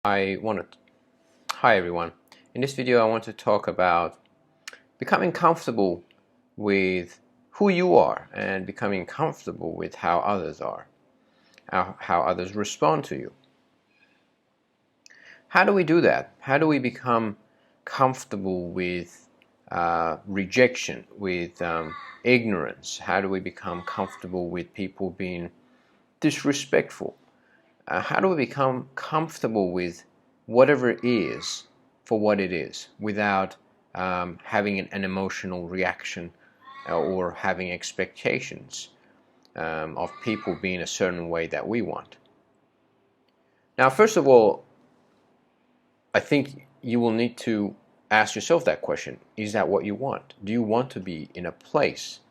Hi everyone. In this video I want to talk about becoming comfortable with who you are and becoming comfortable with how others are, how others respond to you. How do we do that? How do we become comfortable with rejection, with ignorance? How do we become comfortable with people being disrespectful? How do we become comfortable with whatever it is for what it is without having an emotional reaction or having expectations of people being a certain way that we want? Now, first of all, I think you will need to ask yourself that question. Is that what you want? Do you want to be in a place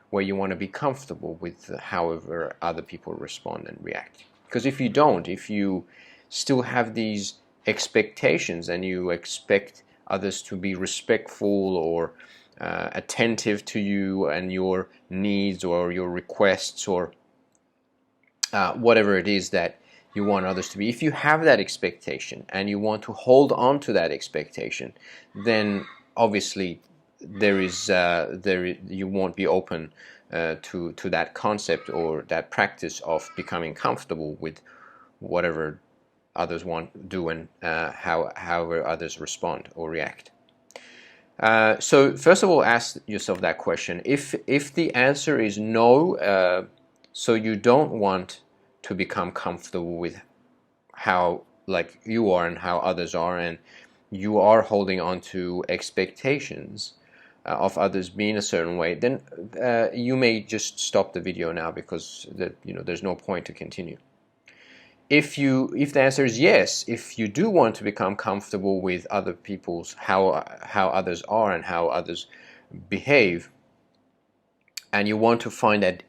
where you want to be comfortable with however other people respond and react? Because if you don't, if you still have these expectations and you expect others to be respectful or attentive to you and your needs or your requests or whatever it is that you want others to be, if you have that expectation and you want to hold on to that expectation, then obviously you won't be open to that concept or that practice of becoming comfortable with whatever others do and however others respond or react. So first of all, ask yourself that question. If the answer is no, so you don't want to become comfortable with how like you are and how others are, and you are holding on to expectations of others being a certain way, then you may just stop the video now, because there's no point to continue. If the answer is yes, if you do want to become comfortable with other people's how others are and how others behave, and you want to find that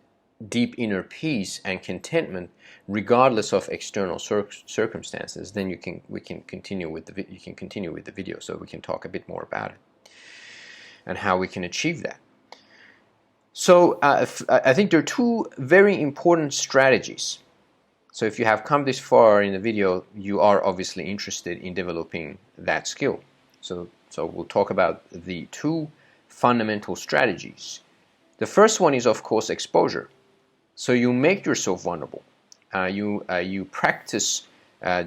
deep inner peace and contentment regardless of external circumstances, then you can continue with the video, so we can talk a bit more about it and how we can achieve that. So I think there are two very important strategies. So if you have come this far in the video, you are obviously interested in developing that skill. So we'll talk about the two fundamental strategies. The first one is, of course, exposure. So you make yourself vulnerable. You practice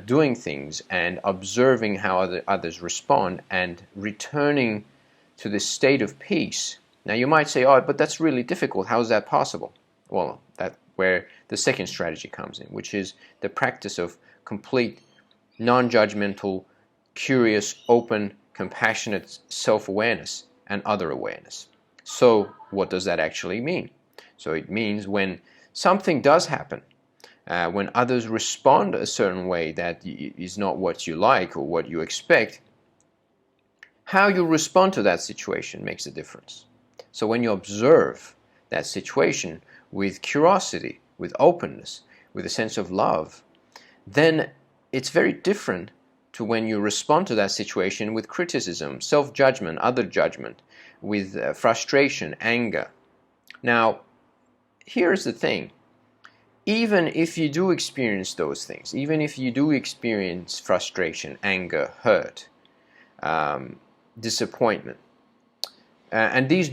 doing things and observing how others respond and returning to this state of peace. Now you might say, oh, but that's really difficult. How is that possible? Well, that's where the second strategy comes in, which is the practice of complete, non-judgmental, curious, open, compassionate self-awareness and other awareness. So what does that actually mean? So it means when something does happen, when others respond a certain way that is not what you like or what you expect, how you respond to that situation makes a difference. So when you observe that situation with curiosity, with openness, with a sense of love, then it's very different to when you respond to that situation with criticism, self-judgment, other judgment, with frustration, anger. Now, here's the thing. Even if you do experience those things, even if you do experience frustration, anger, hurt, disappointment, and these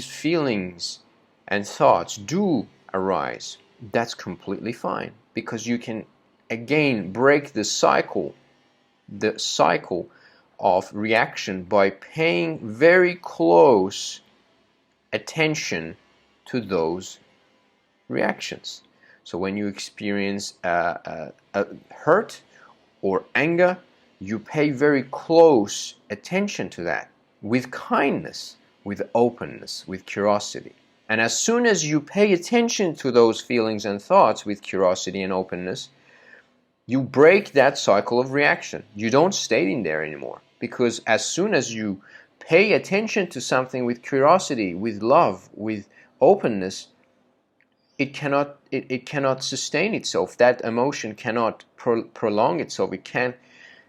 feelings and thoughts do arise, that's completely fine, because you can again break the cycle of reaction by paying very close attention to those reactions. So when you experience a hurt or anger, you pay very close attention to that with kindness, with openness, with curiosity. And as soon as you pay attention to those feelings and thoughts with curiosity and openness, you break that cycle of reaction. You don't stay in there anymore, because as soon as you pay attention to something with curiosity, with love, with openness, it cannot sustain itself. That emotion cannot prolong itself.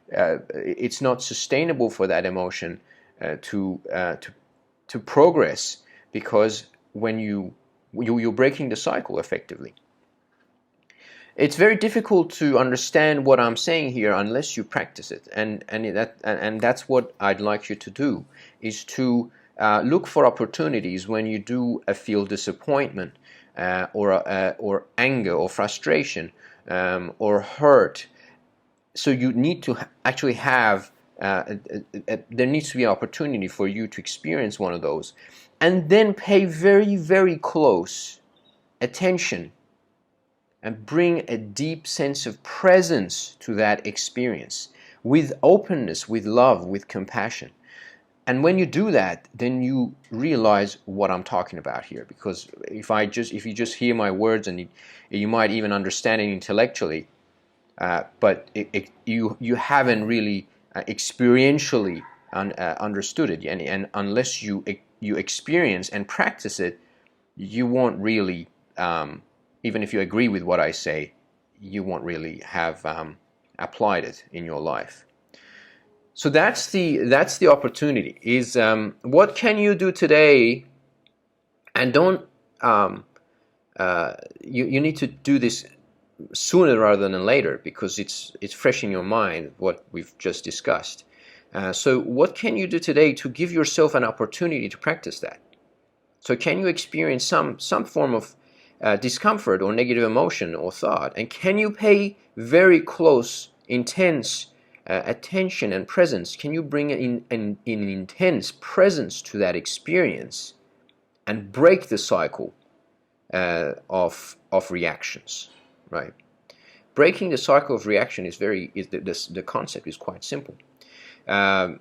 It's not sustainable for that emotion to progress, because when you're breaking the cycle effectively. it's very difficult to understand what I'm saying here unless you practice it, and that's what I'd like you to do, is to look for opportunities when you do feel disappointment, or anger or frustration, or hurt. So you need to actually have there needs to be an opportunity for you to experience one of those, and then pay very, very close attention and bring a deep sense of presence to that experience, with openness, with love, with compassion. And when you do that, then you realize what I'm talking about here. Because if you just hear my words, and you might even understand it intellectually, but you haven't really experientially understood it, and unless you experience and practice it, you won't really, even if you agree with what I say, you won't really have applied it in your life. So that's the opportunity. Is what can you do today? And don't you need to do this sooner rather than later, because it's fresh in your mind what we've just discussed. So what can you do today to give yourself an opportunity to practice that? So can you experience some form of discomfort or negative emotion or thought, and can you pay very close, intense attention and presence? Can you bring in an intense presence to that experience and break the cycle of reactions, right? Breaking the cycle of reaction the concept is quite simple. A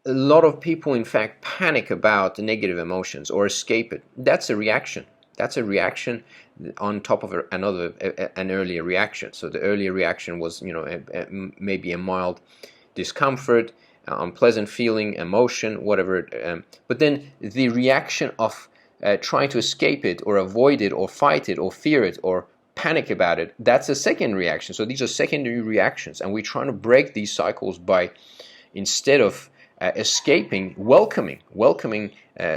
lot of people, in fact, panic about the negative emotions or escape it. That's a reaction. That's a reaction on top of an earlier reaction. So the earlier reaction was, maybe a mild discomfort, unpleasant feeling, emotion, whatever. But then the reaction of trying to escape it or avoid it or fight it or fear it or panic about it, that's a second reaction. So these are secondary reactions, and we're trying to break these cycles by, instead of escaping, welcoming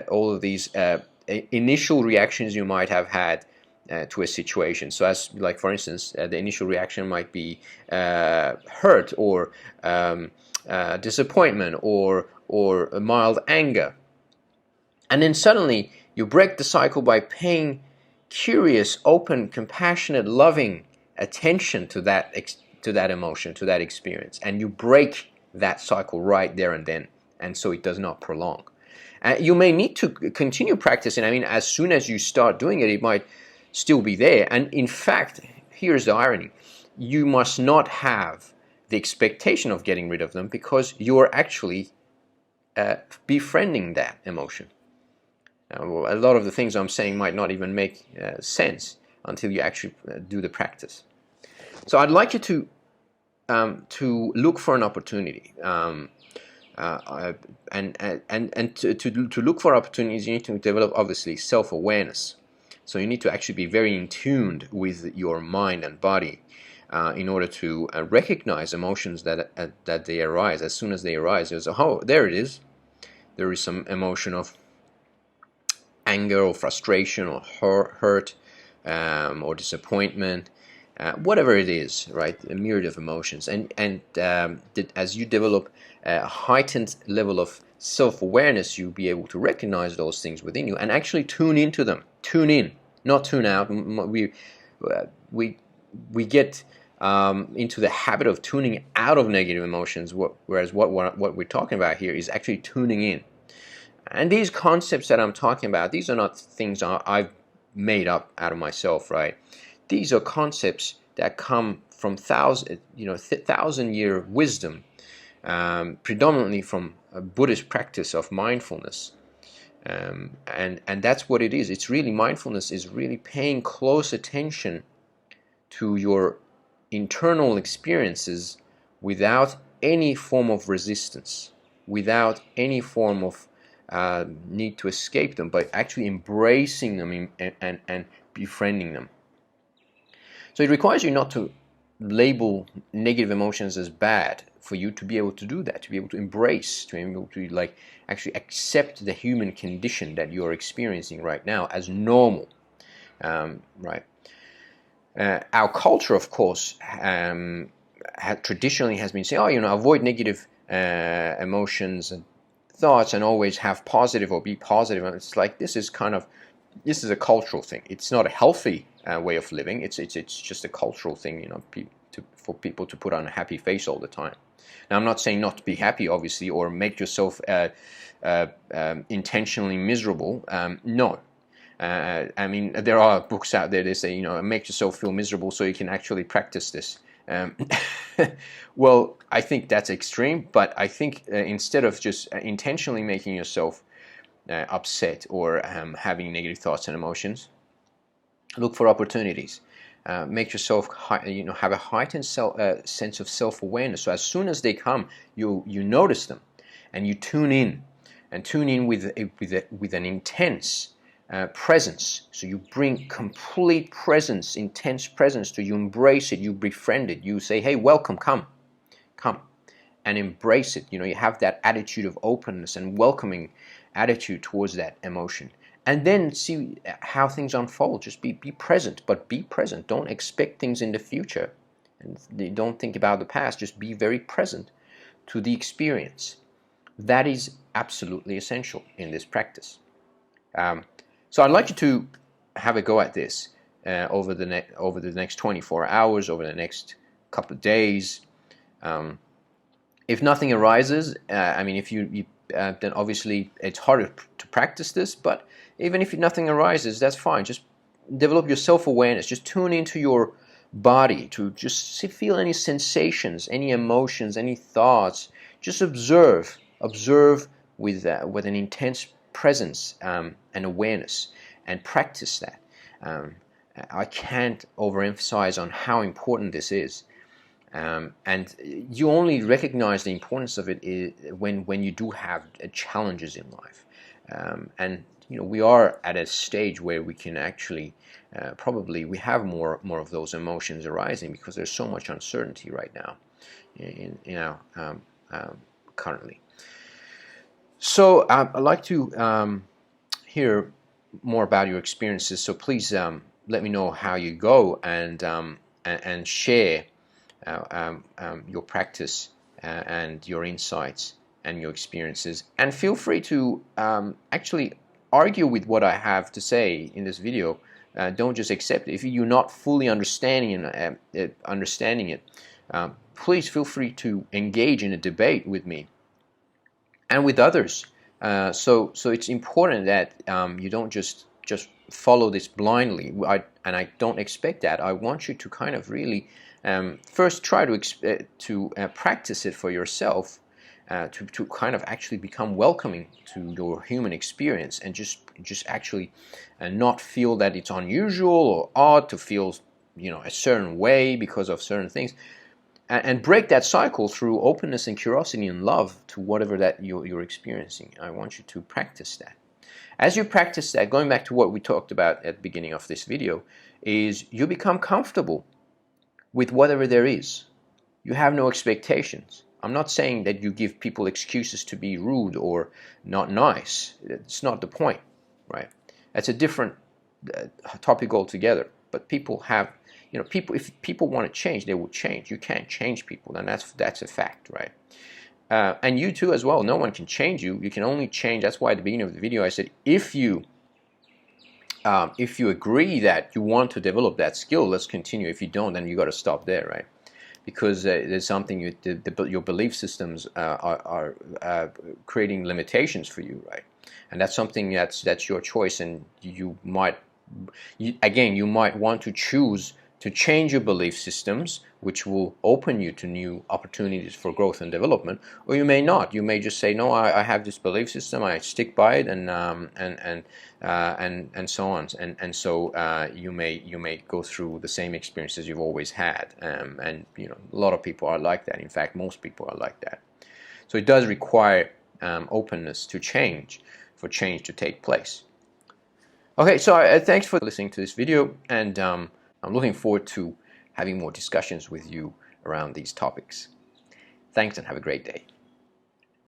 all of these initial reactions you might have had to a situation. So as, like, for instance, the initial reaction might be hurt or disappointment or a mild anger. And then suddenly you break the cycle by paying curious, open, compassionate, loving attention to that emotion, to that experience, and you break that cycle right there and then, and so it does not prolong. You may need to continue practicing. I mean, as soon as you start doing it, it might still be there. And in fact, here's the irony: you must not have the expectation of getting rid of them, because you are actually befriending that emotion. A lot of the things I'm saying might not even make sense until you actually do the practice. So I'd like you to look for an opportunity, and to look for opportunities, you need to develop, obviously, self-awareness. So you need to actually be very in tune with your mind and body in order to recognize emotions that they arise. As soon as they arise, there's there it is. There is some emotion of anger or frustration or hurt or disappointment, whatever it is, right? A myriad of emotions, and as you develop a heightened level of self-awareness, you'll be able to recognize those things within you and actually tune into them. Tune in, not tune out. We get into the habit of tuning out of negative emotions, whereas what we're talking about here is actually tuning in. And these concepts that I'm talking about, these are not things I've made up out of myself, right? These are concepts that come from thousand-year wisdom, predominantly from a Buddhist practice of mindfulness, and that's what it is. It's really, mindfulness is really paying close attention to your internal experiences without any form of resistance, without any form of need to escape them, but actually embracing them and befriending them. So it requires you not to label negative emotions as bad, for you to be able to do that, to be able to embrace, to be able to actually accept the human condition that you're experiencing right now as normal, right? Our culture, of course, traditionally has been saying, oh, avoid negative emotions and thoughts and always have positive or be positive. And it's like this is a cultural thing. It's not a healthy way of living. It's just a cultural thing, for people to put on a happy face all the time. Now, I'm not saying not to be happy, obviously, or make yourself intentionally miserable. No. I mean, there are books out there that say, make yourself feel miserable so you can actually practice this. Well, I think that's extreme, but I think instead of just intentionally making yourself upset or having negative thoughts and emotions, look for opportunities. Make yourself, have a heightened sense of self-awareness. So as soon as they come, you notice them, and you tune in with an intense presence. So you bring complete presence, intense presence to you. Embrace it. You befriend it. You say, "Hey, welcome, come," and embrace it. You have that attitude of openness and welcoming attitude towards that emotion. And then see how things unfold. Just be present, but be present. Don't expect things in the future, and don't think about the past. Just be very present to the experience. That is absolutely essential in this practice. So I'd like you to have a go at this over the next 24 hours, over the next couple of days. If nothing arises, I mean, if then obviously it's harder to practice this, but even if nothing arises, that's fine. Just develop your self-awareness. Just tune into your body to just feel any sensations, any emotions, any thoughts. Just observe with an intense presence and awareness, and practice that. I can't overemphasize on how important this is. And you only recognize the importance of it when you do have challenges in life. And we are at a stage where we can actually probably we have more of those emotions arising because there's so much uncertainty right now currently. So I'd like to hear more about your experiences. So please let me know how you go, and share your practice and your insights and your experiences. And feel free to actually argue with what I have to say in this video. Don't just accept it. If you're not fully understanding it, please feel free to engage in a debate with me and with others. So it's important that you don't just follow this blindly. And I don't expect that. I want you to kind of really first try to practice it for yourself, to kind of actually become welcoming to your human experience, and just actually not feel that it's unusual or odd to feel a certain way because of certain things. And break that cycle through openness and curiosity and love to whatever that you're experiencing. I want you to practice that. As you practice that, going back to what we talked about at the beginning of this video, is you become comfortable with whatever there is. You have no expectations. I'm not saying that you give people excuses to be rude or not nice. It's not the point, right? That's a different topic altogether. But people have, if people want to change, they will change. You can't change people, and that's a fact, right? And you too as well. No one can change you. You can only change. That's why at the beginning of the video I said, if you agree that you want to develop that skill, let's continue. If you don't, then you got to stop there, right? Because there's something your belief systems are creating limitations for you, right? And that's something that's your choice, and you might want to choose to change your belief systems, which will open you to new opportunities for growth and development, or you may not. You may just say, no, I have this belief system, I stick by it, and so on. And so you may go through the same experiences you've always had. And a lot of people are like that. In fact, most people are like that. So it does require openness to change, for change to take place. Okay, so thanks for listening to this video, and I'm looking forward to having more discussions with you around these topics. Thanks, and have a great day.